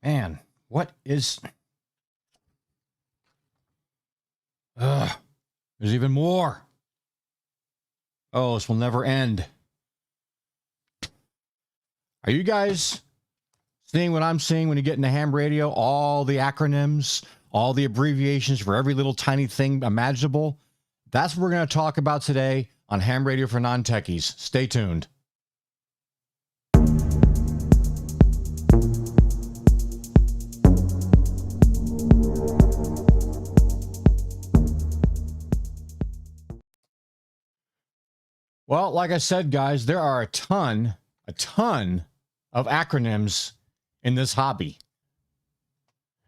Man, what is... there's even more. Oh, this will never end. Are you guys seeing what I'm seeing when you get into ham radio? All the acronyms, all the abbreviations for every little tiny thing imaginable. That's what we're going to talk about today on Ham Radio for Non-Techies. Stay tuned. Well, like I said, guys, there are a ton of acronyms in this hobby.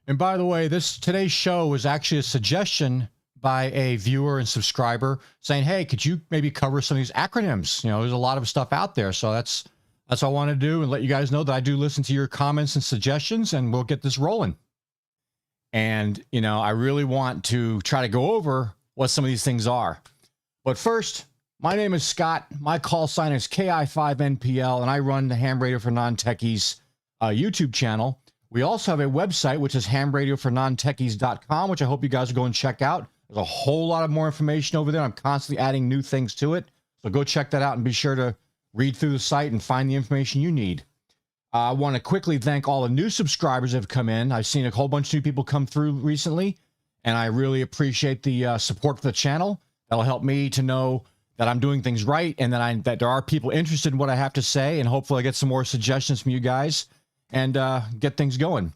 And by the way, today's show was actually a suggestion by a viewer and subscriber saying, hey, could you maybe cover some of these acronyms? You know, there's a lot of stuff out there. So that's what I want to do, and let you guys know that I do listen to your comments and suggestions, and we'll get this rolling. And, you know, I really want to try to go over what some of these things are. But first, my name is Scott. My call sign is KI5NPL, and I run the Ham Radio for Non-Techies YouTube channel. We also have a website, which is hamradiofornontechies.com, which I hope you guys will go and check out. There's a whole lot of more information over there. I'm constantly adding new things to it. So go check that out and be sure to read through the site and find the information you need. I want to quickly thank all the new subscribers that have come in. I've seen a whole bunch of new people come through recently, and I really appreciate the support for the channel. That'll help me to know that I'm doing things right, and that there are people interested in what I have to say, and hopefully I get some more suggestions from you guys and get things going.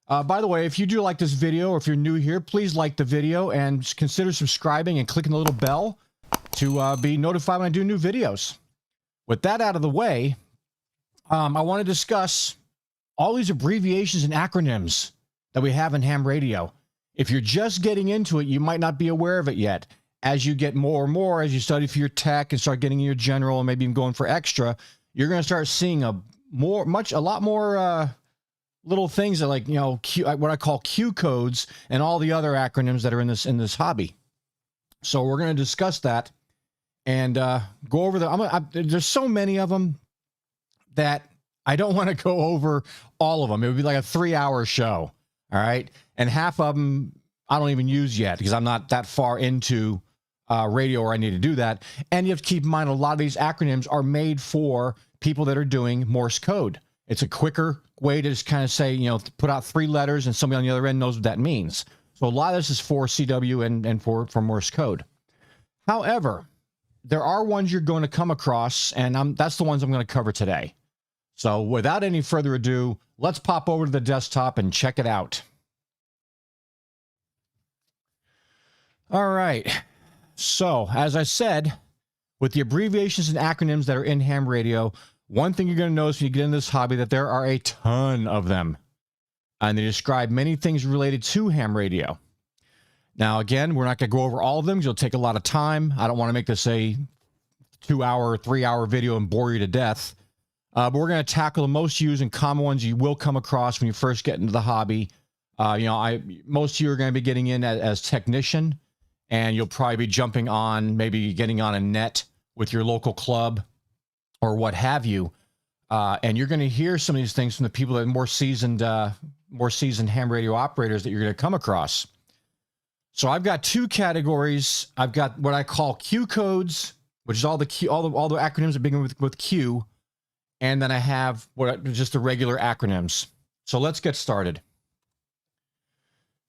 By the way, if you do like this video, or if you're new here, please like the video and consider subscribing and clicking the little bell to be notified when I do new videos. With that out of the way, I want to discuss all these abbreviations and acronyms that we have in ham radio. If you're just getting into it, you might not be aware of it yet. As you get more and more, as you study for your tech and start getting your general and maybe even going for extra, you're going to start seeing a lot more little things that, like, you know, what I call Q codes and all the other acronyms that are in this hobby. So we're going to discuss that and go over there's so many of them that I don't want to go over all of them. It would be like a 3-hour show. All right. And half of them I don't even use yet because I'm not that far into radio where I need to do that. And you have to keep in mind, a lot of these acronyms are made for people that are doing Morse code. It's a quicker way to just kind of say, you know, put out 3 letters and somebody on the other end knows what that means. So a lot of this is for CW and for Morse code. However, there are ones you're going to come across, and that's the ones I'm going to cover today. So without any further ado, let's pop over to the desktop and check it out. All right. So, as I said, with the abbreviations and acronyms that are in ham radio, one thing you're going to notice when you get into this hobby, that there are a ton of them. And they describe many things related to ham radio. Now, again, we're not going to go over all of them because it'll take a lot of time. I don't want to make this a 2-hour, 3-hour video and bore you to death. But we're going to tackle the most used and common ones you will come across when you first get into the hobby. You know, most of you are going to be getting in as technician. And you'll probably be jumping on, maybe getting on a net with your local club or what have you. And you're going to hear some of these things from the people that are more seasoned ham radio operators that you're going to come across. So I've got 2 categories. I've got what I call Q codes, which is all the acronyms that begin with Q. And then I have just the regular acronyms. So let's get started.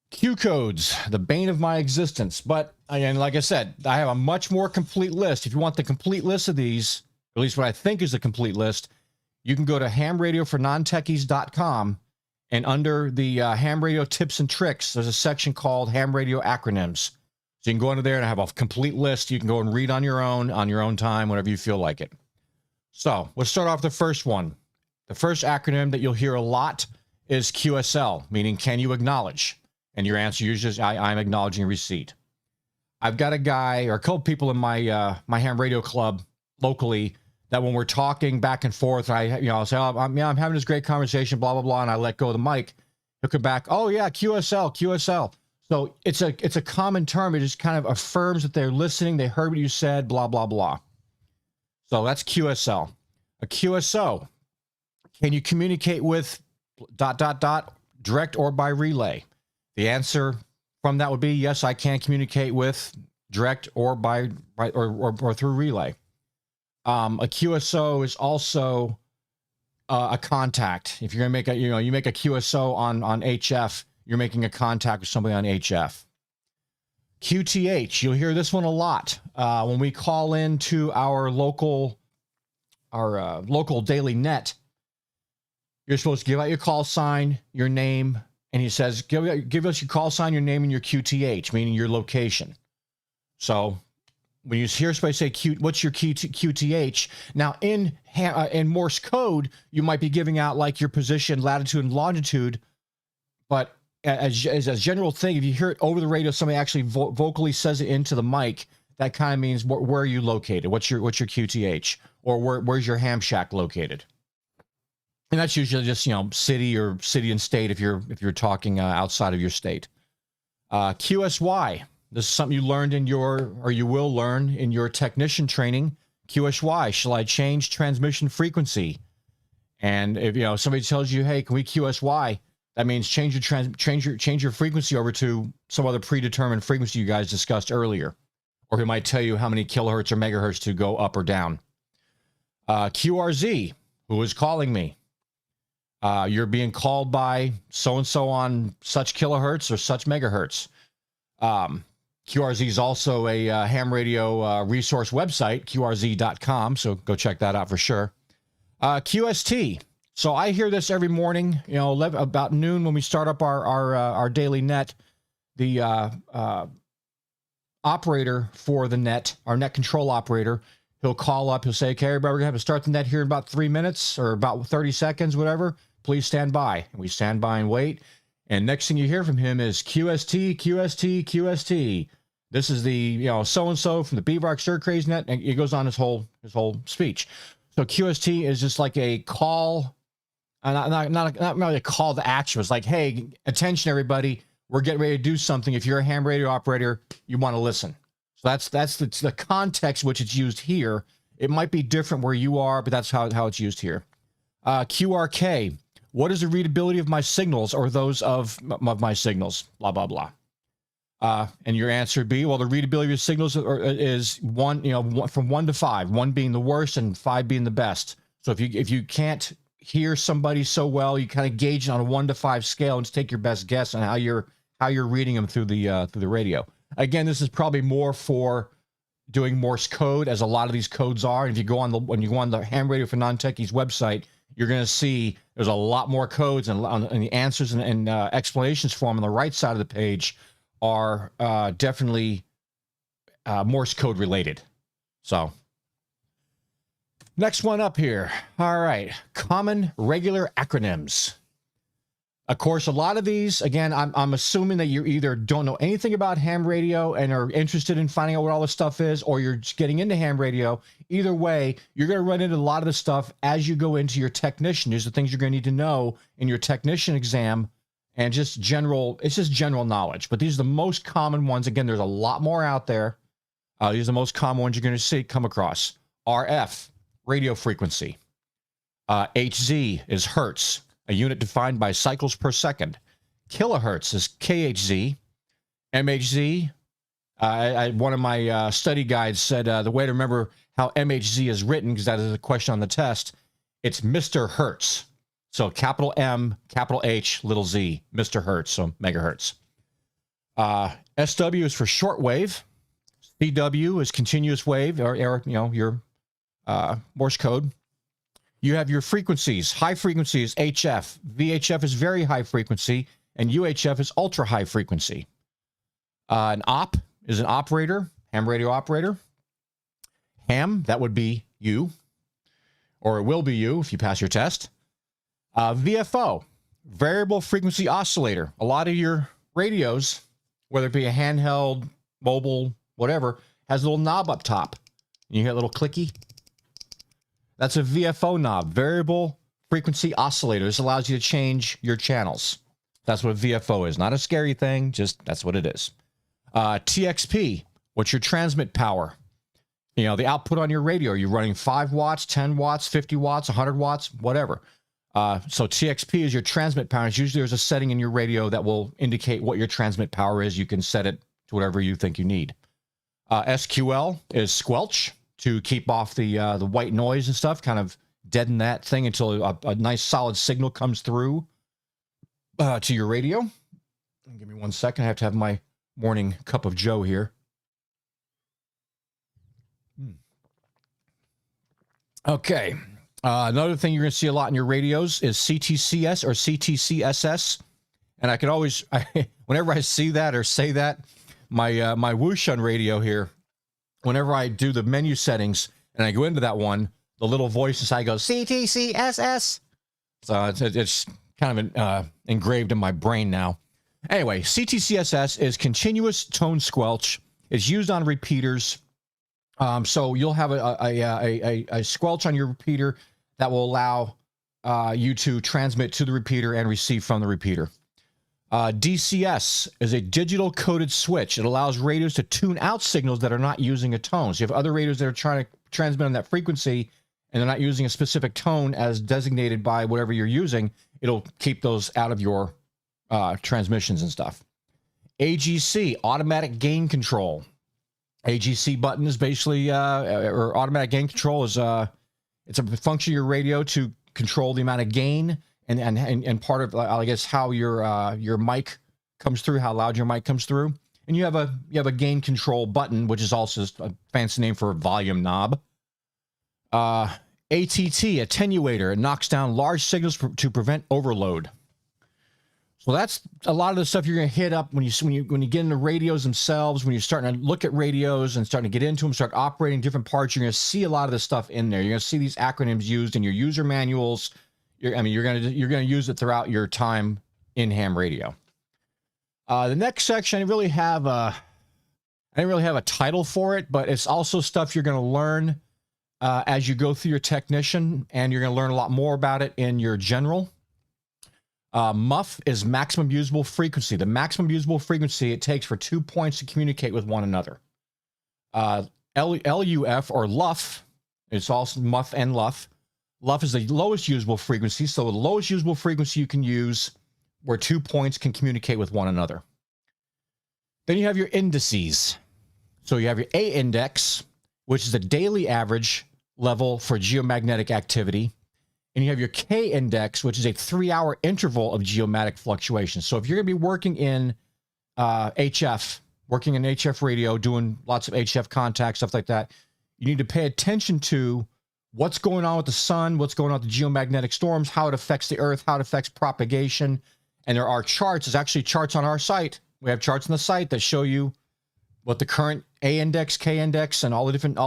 Q codes, the bane of my existence. But again, like I said, I have a much more complete list. If you want the complete list of these, at least what I think is the complete list, you can go to hamradiofornontechies.com, and under the ham radio tips and tricks, there's a section called Ham Radio Acronyms. So you can go under there and I have a complete list. You can go and read on your own time, whenever you feel like it. So let's start off with the first one. The first acronym that you'll hear a lot is QSL, meaning can you acknowledge? And your answer usually is I'm acknowledging receipt. I've got a guy or a couple people in my my ham radio club locally that when we're talking back and forth, I'll say, oh, I'm having this great conversation, blah, blah, blah, and I let go of the mic. He'll come back, oh yeah, QSL. So it's a common term. It just kind of affirms that they're listening. They heard what you said, blah, blah, blah. So that's QSL. A QSO, can you communicate with ... direct or by relay? The answer from that would be yes, I can communicate with direct or by or through relay. A QSO is also a contact. If you're gonna make you make a QSO on HF, you're making a contact with somebody on HF. QTH, you'll hear this one a lot when we call into our local daily net. You're supposed to give out your call sign, your name, and he says, give us your call sign, your name, and your QTH, meaning your location. So when you hear somebody say, what's your QTH? Now, in Morse code, you might be giving out like your position, latitude, and longitude. But as a general thing, if you hear it over the radio, somebody actually vocally says it into the mic, that kind of means where are you located? What's your QTH? Or where's your ham shack located? And that's usually just, city and state if you're talking outside of your state. QSY. This is something you learned you will learn in your technician training. QSY, shall I change transmission frequency? And if somebody tells you, hey, can we QSY? That means change your frequency over to some other predetermined frequency you guys discussed earlier. Or he might tell you how many kilohertz or megahertz to go up or down. QRZ, who is calling me? You're being called by so-and-so on such kilohertz or such megahertz. QRZ is also a ham radio resource website, qrz.com, so go check that out for sure. QST. So I hear this every morning, about noon when we start up our daily net. The operator for the net, our net control operator, he'll call up, he'll say, okay, everybody, we're going to have to start the net here in about 3 minutes or about 30 seconds, whatever. Please stand by. And we stand by and wait. And next thing you hear from him is QST, QST, QST. This is the, so-and-so from the Beaver Stir Craze Net. And it goes on his whole speech. So QST is just like a call, not really a call to action. It's like, hey, attention, everybody. We're getting ready to do something. If you're a ham radio operator, you want to listen. So that's the context which it's used here. It might be different where you are, but that's how it's used here. QRK. What is the readability of my signals or those of my signals? Blah, blah, blah. And your answer would be, well, the readability of your signals is from 1 to 5, 1 being the worst and 5 being the best. So if you can't hear somebody so well, you kind of gauge it on a 1 to 5 scale and just take your best guess on how you're reading them through the radio. Again, this is probably more for doing Morse code, as a lot of these codes are. And if you go on when you go on the Ham Radio for Non-Techies website, you're going to see there's a lot more codes, and the answers and explanations for them on the right side of the page are definitely Morse code related. So next one up here. All right. Common regular acronyms. Of course, a lot of these, again, I'm assuming that you either don't know anything about ham radio and are interested in finding out what all this stuff is, or you're just getting into ham radio. Either way, you're going to run into a lot of this stuff as you go into your technician. These are the things you're going to need to know in your technician exam, and it's just general knowledge. But these are the most common ones. Again, there's a lot more out there. These are the most common ones you're going to come across. RF, radio frequency. HZ is hertz, a unit defined by cycles per second. Kilohertz is KHZ. MHZ, one of my study guides said the way to remember how MHZ is written, because that is a question on the test, it's Mr. Hertz. So capital M, capital H, little z, Mr. Hertz, so megahertz. SW is for shortwave. CW is continuous wave, or your Morse code. You have your frequencies. High frequency is HF. VHF is very high frequency, and UHF is ultra high frequency. An op is an operator, ham radio operator. Ham, that would be you, or it will be you if you pass your test. VFO, variable frequency oscillator. A lot of your radios, whether it be a handheld, mobile, whatever, has a little knob up top. You hear a little clicky? That's a VFO knob, variable frequency oscillator. This allows you to change your channels. That's what VFO is. Not a scary thing, just that's what it is. TXP, what's your transmit power? The output on your radio. Are you running 5 watts, 10 watts, 50 watts, 100 watts, whatever. So TXP is your transmit power. Usually there's a setting in your radio that will indicate what your transmit power is. You can set it to whatever you think you need. SQL is squelch, to keep off the white noise and stuff, kind of deaden that thing until a nice solid signal comes through to your radio. Give me 1 second. I have to have my morning cup of Joe here. Okay. Another thing you're going to see a lot in your radios is CTCS or CTCSS. And I could always, whenever I see that or say that, my whoosh on radio here, whenever I do the menu settings and I go into that one, the little voice inside goes, CTCSS. So it's kind of engraved in my brain now. Anyway, CTCSS is continuous tone squelch. It's used on repeaters. So you'll have a squelch on your repeater that will allow you to transmit to the repeater and receive from the repeater. DCS is a digital coded switch. It allows radios to tune out signals that are not using a tone. So you have other radios that are trying to transmit on that frequency and they're not using a specific tone as designated by whatever you're using. It'll keep those out of your transmissions and stuff. AGC, automatic gain control. AGC button is basically, or automatic gain control is, it's a function of your radio to control the amount of gain and part of, I guess, how your mic comes through, how loud your mic comes through. And you have a gain control button, which is also a fancy name for a volume knob. ATT, attenuator. It knocks down large signals to prevent overload. So that's a lot of the stuff you're going to hit up when you get into radios themselves, when you're starting to look at radios and starting to get into them, start operating different parts. You're going to see a lot of this stuff in there. You're going to see these acronyms used in your user manuals. You're going to use it throughout your time in ham radio. The next section, I didn't really have a title for it, but it's also stuff you're going to learn as you go through your technician, and you're going to learn a lot more about it in your general. MUF is maximum usable frequency. The maximum usable frequency it takes for 2 points to communicate with one another. LUF or LUF, it's also MUF and LUF. LUF is the lowest usable frequency, so the lowest usable frequency you can use where 2 points can communicate with one another. Then you have your indices. So you have your A index, which is the daily average level for geomagnetic activity. And you have your K index, which is a 3-hour interval of geomagnetic fluctuations. So if you're going to be working in HF radio, doing lots of HF contact, stuff like that, you need to pay attention to what's going on with the sun, what's going on with the geomagnetic storms, how it affects the earth, how it affects propagation. And there are charts. There's actually charts on our site. We have charts on the site that show you what the current A index, K index, and all the different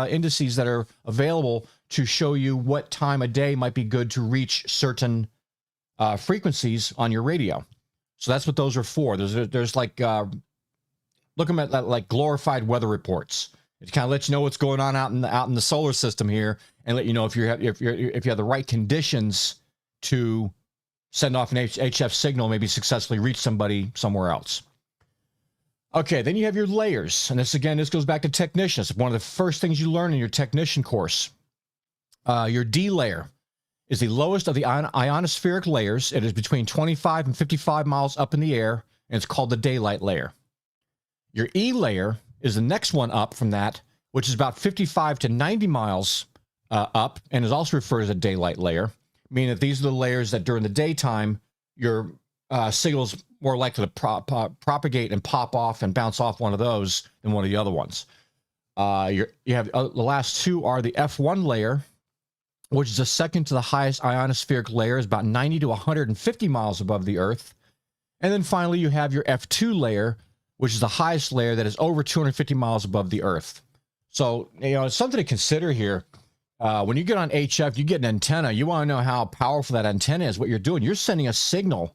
indices that are available to show you what time of day might be good to reach certain frequencies on your radio. So that's what those are for. There's like looking at like glorified weather reports. It kind of lets you know what's going on out in the solar system here, and let you know if you have the right conditions to send off an HF signal, maybe successfully reach somebody somewhere else. Okay, then you have your layers, and this goes back to technicians. One of the first things you learn in your technician course. Your D layer is the lowest of the ionospheric layers. It is between 25 and 55 miles up in the air, and it's called the daylight layer. Your E layer is the next one up from that, which is about 55 to 90 miles up, and is also referred as a daylight layer, meaning that these are the layers that during the daytime, your signals more likely to propagate and pop off and bounce off one of those than one of the other ones. You have the last two are the F1 layer, which is the second to the highest ionospheric layer, is about 90 to 150 miles above the Earth. And then finally, you have your F2 layer, which is the highest layer that is over 250 miles above the Earth. So, it's something to consider here. When you get on HF, you get an antenna. You want to know how powerful that antenna is, what you're doing. You're sending a signal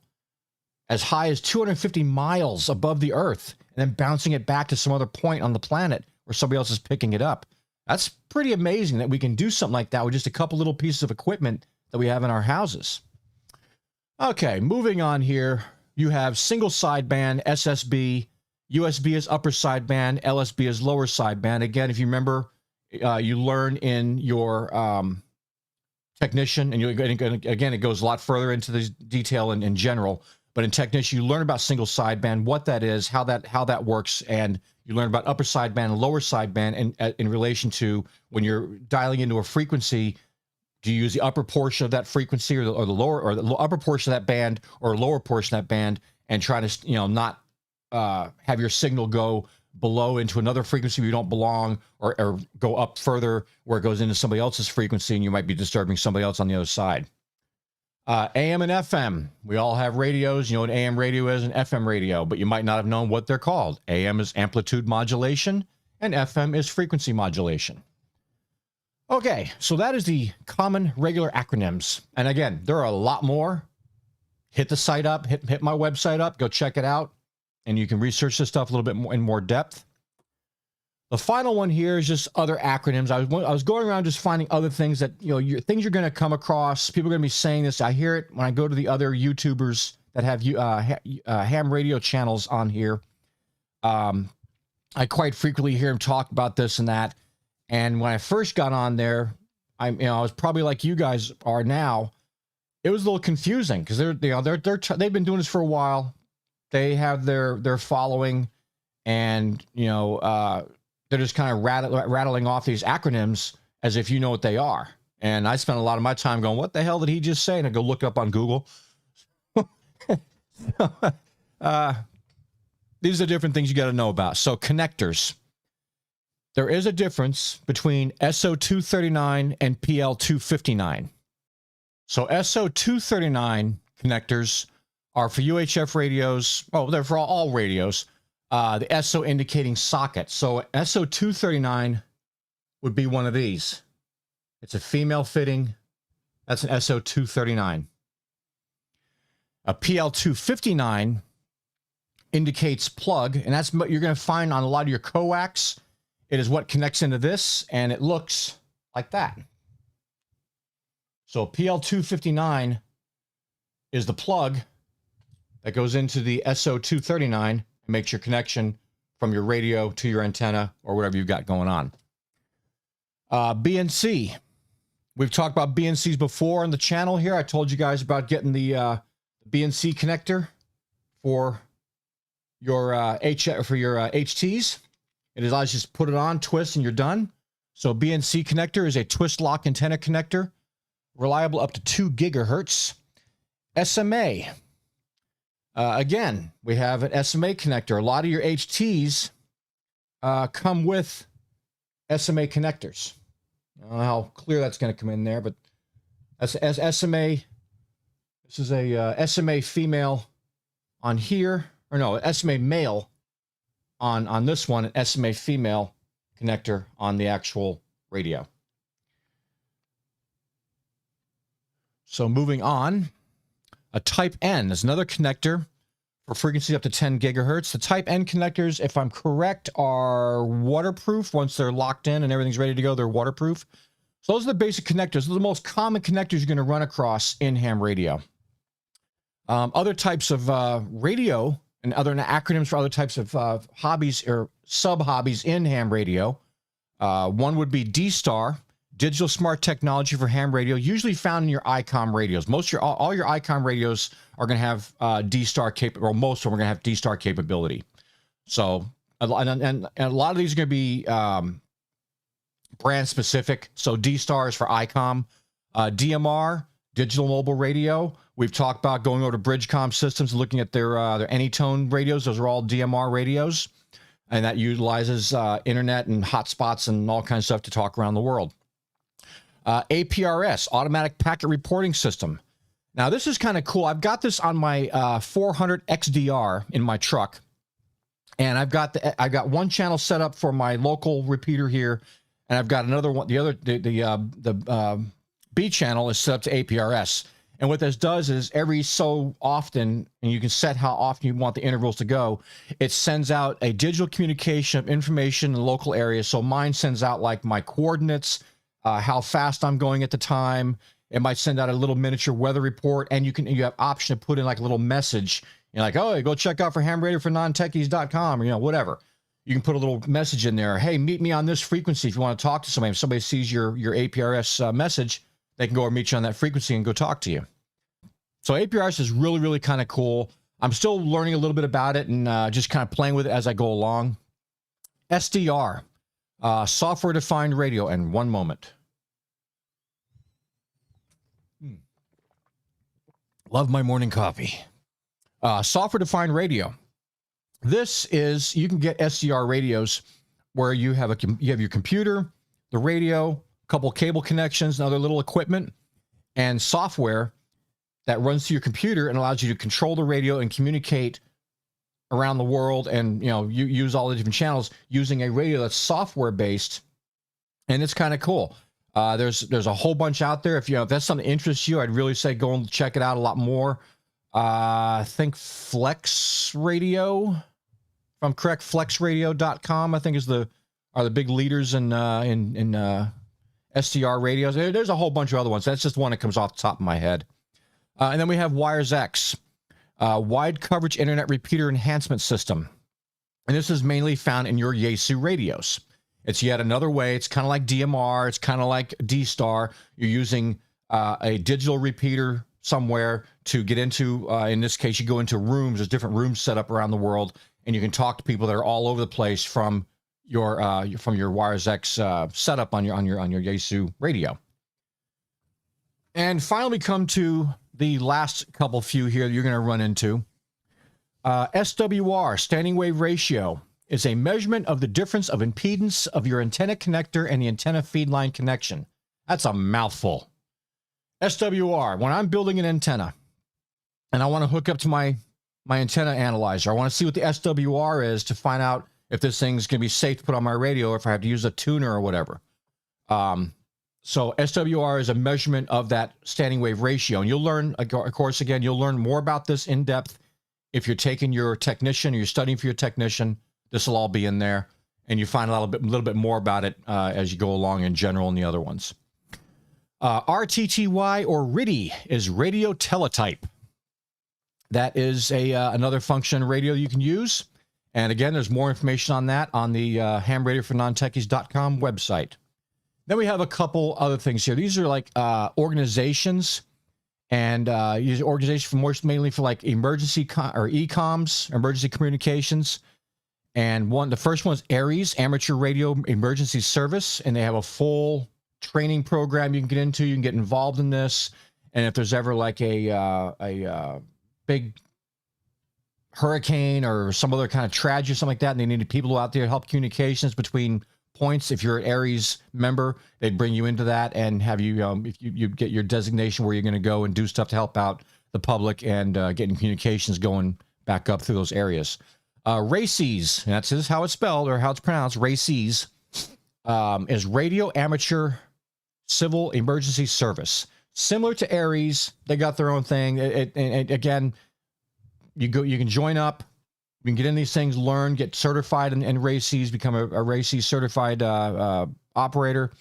as high as 250 miles above the Earth and then bouncing it back to some other point on the planet where somebody else is picking it up. That's pretty amazing that we can do something like that with just a couple little pieces of equipment that we have in our houses. Okay, moving on here. You have single sideband, SSB, USB is upper sideband, LSB is lower sideband. Again, if you remember, you learn in your technician, and again, it goes a lot further into the detail in general. But in technician, you learn about single sideband, what that is, how that works, and you learn about upper sideband and lower sideband, and in relation to when you're dialing into a frequency, do you use the upper portion of that frequency or the lower, or the upper portion of that band or lower portion of that band, and try to not have your signal go below into another frequency where you don't belong, or go up further where it goes into somebody else's frequency and you might be disturbing somebody else on the other side. AM and FM. We all have radios. You know what AM radio is and FM radio, but you might not have known what they're called. AM is amplitude modulation and FM is frequency modulation. Okay, so that is the common regular acronyms. And again, there are a lot more. Hit the site up, hit my website up, go check it out, and you can research this stuff a little bit more in more depth. The final one here is just other acronyms. I was going around just finding other things that, things you're going to come across. People are going to be saying this. I hear it when I go to the other YouTubers that have ham radio channels on here. I quite frequently hear them talk about this and that. And when I first got on there, I was probably like you guys are now. It was a little confusing because they've been doing this for a while. They have their following, and they're just kind of rattling off these acronyms as if you know what they are. And I spent a lot of my time going, what the hell did he just say? And I go look it up on Google. These are different things you got to know about. So connectors. There is a difference between SO239 and PL259. So SO239 connectors are for UHF radios. Oh, they're for all radios. The SO indicating socket. So SO239 would be one of these. It's a female fitting. That's an SO239. A PL259 indicates plug, and that's what you're going to find on a lot of your coax. It is what connects into this, and it looks like that. So PL259 is the plug that goes into the SO239 and makes your connection from your radio to your antenna or whatever you've got going on. BNC. We've talked about BNCs before on the channel here. I told you guys about getting the BNC connector for your HTs. It allows you to just put it on, twist, and you're done. So BNC connector is a twist lock antenna connector, reliable up to 2 gigahertz. SMA. Again, we have an SMA connector. A lot of your HTs come with SMA connectors. I don't know how clear that's going to come in there, but that's SMA. This is a SMA female on here, or no, SMA male on this one, an SMA female connector on the actual radio. So moving on, a Type N is another connector for frequencies up to 10 gigahertz. The Type N connectors, if I'm correct, are waterproof. Once they're locked in and everything's ready to go, they're waterproof. So those are the basic connectors. Those are the most common connectors you're going to run across in ham radio. Other types of radio and other acronyms for other types of hobbies or sub-hobbies in ham radio. One would be D-Star, Digital Smart Technology for Ham Radio, usually found in your ICOM radios. All your ICOM radios are going to have D-Star capability, or most of them are going to have D-Star capability. So, and a lot of these are going to be brand specific. So D-Star is for ICOM. DMR, Digital Mobile Radio. We've talked about going over to Bridgecom Systems and looking at their Anytone radios. Those are all DMR radios, and that utilizes internet and hotspots and all kinds of stuff to talk around the world. APRS, Automatic Packet Reporting System. Now, this is kind of cool. I've got this on my 400 XDR in my truck, and I've got one channel set up for my local repeater here, and I've got another one. The B channel is set up to APRS. And what this does is every so often, and you can set how often you want the intervals to go, it sends out a digital communication of information in local areas. So mine sends out like my coordinates, how fast I'm going at the time. It might send out a little miniature weather report, and you have option to put in like a little message. You're like, oh, go check out for ham radio for non-techies.com, or whatever. You can put a little message in there. Hey, meet me on this frequency if you want to talk to somebody. If somebody sees your APRS message, they can go or meet you on that frequency and go talk to you. So APRS is really, really kind of cool. I'm still learning a little bit about it and just kind of playing with it as I go along. SDR, software-defined radio. And one moment. Love my morning coffee. Software-defined radio. This is, you can get SDR radios where you have your computer, the radio, a couple cable connections, and other little equipment, and software that runs through your computer and allows you to control the radio and communicate around the world, and you use all the different channels using a radio that's software based, and it's kind of cool. There's a whole bunch out there. If that's something that interests you, I'd really say go and check it out a lot more. I think Flex Radio, if I'm correct, flexradio.com, I think are the big leaders in SDR radios. There's a whole bunch of other ones. That's just one that comes off the top of my head. And then we have WiresX, Wide Coverage Internet Repeater Enhancement System. And this is mainly found in your Yaesu radios. It's yet another way. It's kind of like DMR. It's kind of like D-Star. You're using a digital repeater somewhere to get into, in this case, you go into rooms. There's different rooms set up around the world, and you can talk to people that are all over the place from your WiresX setup on your Yaesu radio. And finally, we come to the last couple few here that you're going to run into. SWR, standing wave ratio, is a measurement of the difference of impedance of your antenna connector and the antenna feed line connection. That's a mouthful. SWR, when I'm building an antenna and I want to hook up to my antenna analyzer, I want to see what the SWR is to find out if this thing's going to be safe to put on my radio or if I have to use a tuner or whatever. So SWR is a measurement of that standing wave ratio. And you'll learn, of course, again, you'll learn more about this in depth if you're taking your technician or you're studying for your technician. This will all be in there, and you find a little bit more about it as you go along in general and the other ones. RTTY or RTTY is radio teletype. That is another function radio you can use. And again, there's more information on that on the hamradiofornontechies.com website. Then we have a couple other things here. These are like organizations, and these organizations mainly for like emergency or ECOMs, emergency communications. And the first one is ARES, Amateur Radio Emergency Service, and they have a full training program you can get into. You can get involved in this, and if there's ever like a big hurricane or some other kind of tragedy or something like that, and they needed people out there to help communications between points. If you're an ARES member, they'd bring you into that and have you, if you get your designation where you're going to go and do stuff to help out the public and getting communications going back up through those areas. RACES, and that's how it's spelled or how it's pronounced, RACES, is Radio Amateur Civil Emergency Service. Similar to ARES, they got their own thing. Again, you can join up, you can get in these things, learn, get certified in RACES, become a RACES certified operator,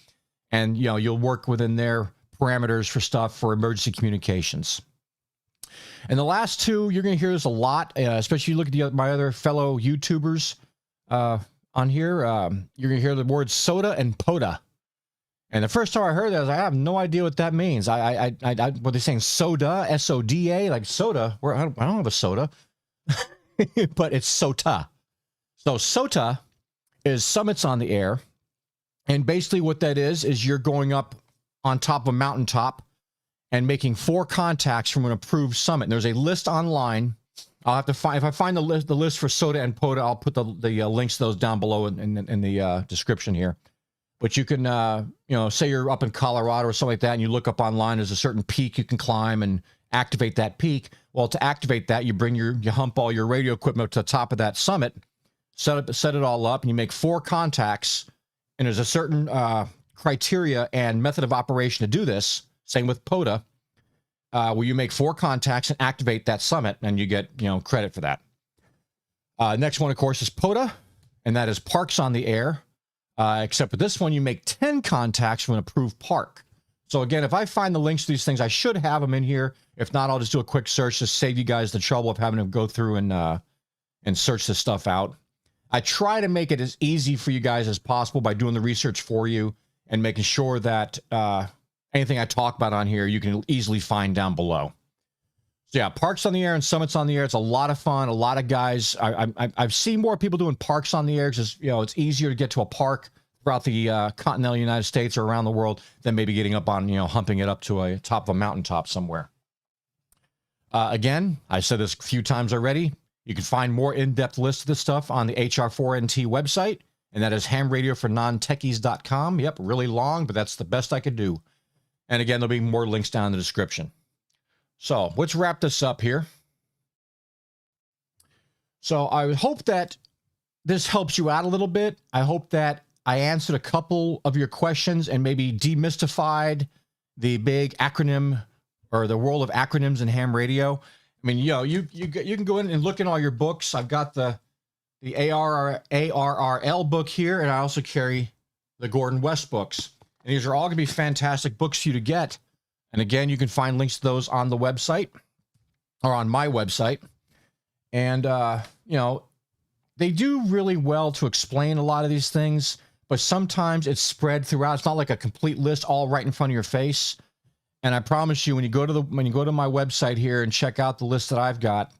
and you'll work within their parameters for stuff for emergency communications. And the last two, you're going to hear this a lot, especially you look at my other fellow YouTubers on here. You're going to hear the words soda and POTA. And the first time I heard that, I was like, I have no idea what that means. What they're saying, soda, S-O-D-A, like soda. I don't have a soda, but it's SOTA. So SOTA is summits on the air. And basically what that is you're going up on top of a mountaintop and making 4 contacts from an approved summit. And there's a list online. I'll have to find, if I find the list for SOTA and POTA, I'll put the links to those down below in the description here. But you can, say you're up in Colorado or something like that, and you look up online, there's a certain peak you can climb and activate that peak. Well, to activate that, you hump all your radio equipment up to the top of that summit, set it all up, and you make 4 contacts. And there's a certain criteria and method of operation to do this. Same with POTA, where you make 4 contacts and activate that summit, and you get credit for that. Next one, of course, is POTA, and that is parks on the air. Except with this one, you make 10 contacts from an approved park. So again, if I find the links to these things, I should have them in here. If not, I'll just do a quick search to save you guys the trouble of having to go through and search this stuff out. I try to make it as easy for you guys as possible by doing the research for you and making sure that anything I talk about on here, you can easily find down below. So yeah, Parks on the Air and Summits on the Air. It's a lot of fun. A lot of guys. I've seen more people doing Parks on the Air because, you know, it's easier to get to a park throughout the continental United States or around the world than maybe getting up on, you know, humping it up to a top of a mountaintop somewhere. Again, I said this a few times already. You can find more in-depth lists of this stuff on the HR4NT website, and that is hamradiofornontechies.com. Yep, really long, but that's the best I could do. And again, there'll be more links down in the description. So let's wrap this up here. So I hope that this helps you out a little bit. I hope that I answered a couple of your questions and maybe demystified the big acronym or the world of acronyms in ham radio. I mean, you know, you can go in and look in all your books. I've got the ARRL book here, and I also carry the Gordon West books. And these are all going to be fantastic books for you to get. And again, you can find links to those on the website or on my website. And, you know, they do really well to explain a lot of these things, but sometimes it's spread throughout. It's not like a complete list all right in front of your face. And I promise you, when you go to my website here and check out the list that I've got,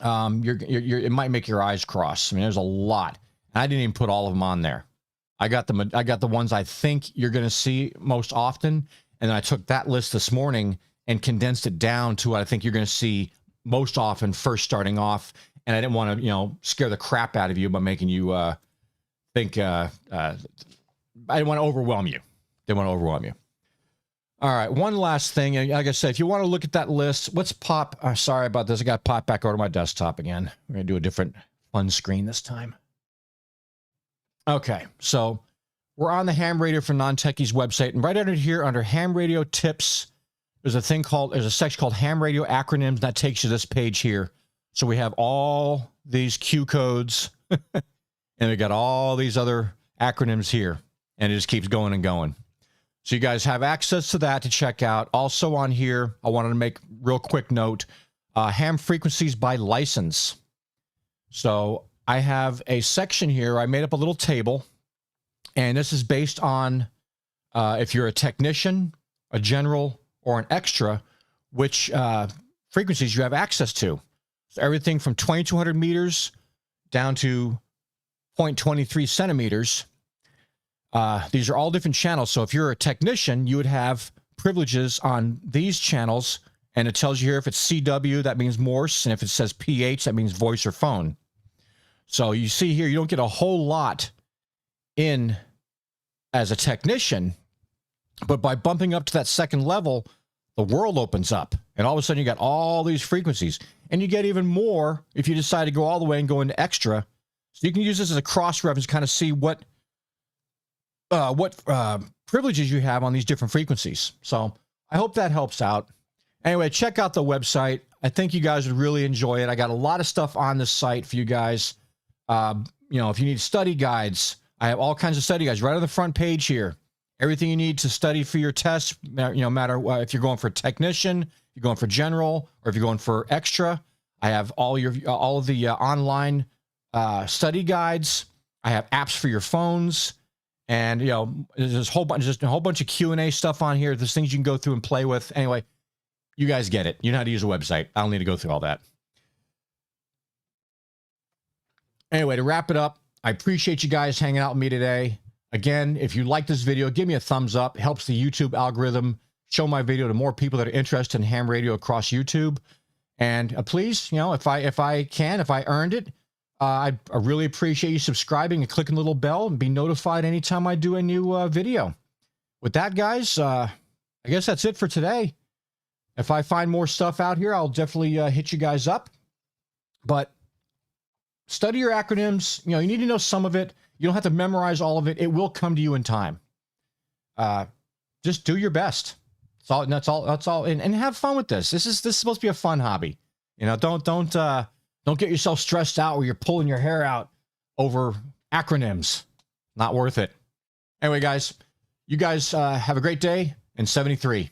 it might make your eyes cross. I mean, there's a lot. I didn't even put all of them on there. I got the ones I think you're going to see most often. And then I took that list this morning and condensed it down to what I think you're going to see most often first starting off. And I didn't want to, you know, scare the crap out of you by making you think. I didn't want to overwhelm you. All right, one last thing. And like I said, if you want to look at that list, let's pop. Sorry about this. I got to pop back over to my desktop again. We're going to do a different fun screen this time. Okay, so we're on the Ham Radio for Non-Techies website, and right under here, under Ham Radio Tips, there's a section called Ham Radio Acronyms. That takes you to this page here. So we have all these Q codes, and we got all these other acronyms here, and it just keeps going and going. So you guys have access to that to check out. Also on here, I wanted to make real quick note, ham frequencies by license. So I have a section here. I made up a little table. And this is based on if you're a technician, a general, or an extra, which frequencies you have access to. So everything from 2,200 meters down to 0.23 centimeters. These are all different channels. So if you're a technician, you would have privileges on these channels. And it tells you here if it's CW, that means Morse. And if it says PH, that means voice or phone. So you see here, you don't get a whole lot in as a technician, but by bumping up to that second level, the world opens up, and all of a sudden you got all these frequencies, and you get even more if you decide to go all the way and go into extra. So you can use this as a cross reference, kind of see what privileges you have on these different frequencies. So I hope that helps out. Anyway, check out the website. I think you guys would really enjoy it. I got a lot of stuff on this site for you guys. You know, if you need study guides, I have all kinds of study guides right on the front page here. Everything you need to study for your test, you know, matter if you're going for technician, you're going for general, or if you're going for extra. I have all of the online study guides. I have apps for your phones, and you know, there's a whole bunch of Q&A stuff on here. There's things you can go through and play with. Anyway, you guys get it. You know how to use a website. I don't need to go through all that. Anyway, to wrap it up, I appreciate you guys hanging out with me today. Again, if you like this video, give me a thumbs up. It helps the YouTube algorithm show my video to more people that are interested in ham radio across YouTube. And please, you know, if I earned it, I really appreciate you subscribing and clicking the little bell and be notified anytime I do a new video. With that, guys, I guess that's it for today. If I find more stuff out here, I'll definitely hit you guys up. But study your acronyms. You know, you need to know some of it. You don't have to memorize all of it. It will come to you in time. Just do your best. That's all. And have fun with this. This is supposed to be a fun hobby. You know, don't get yourself stressed out where you're pulling your hair out over acronyms. Not worth it. Anyway, guys, you guys have a great day, and 73.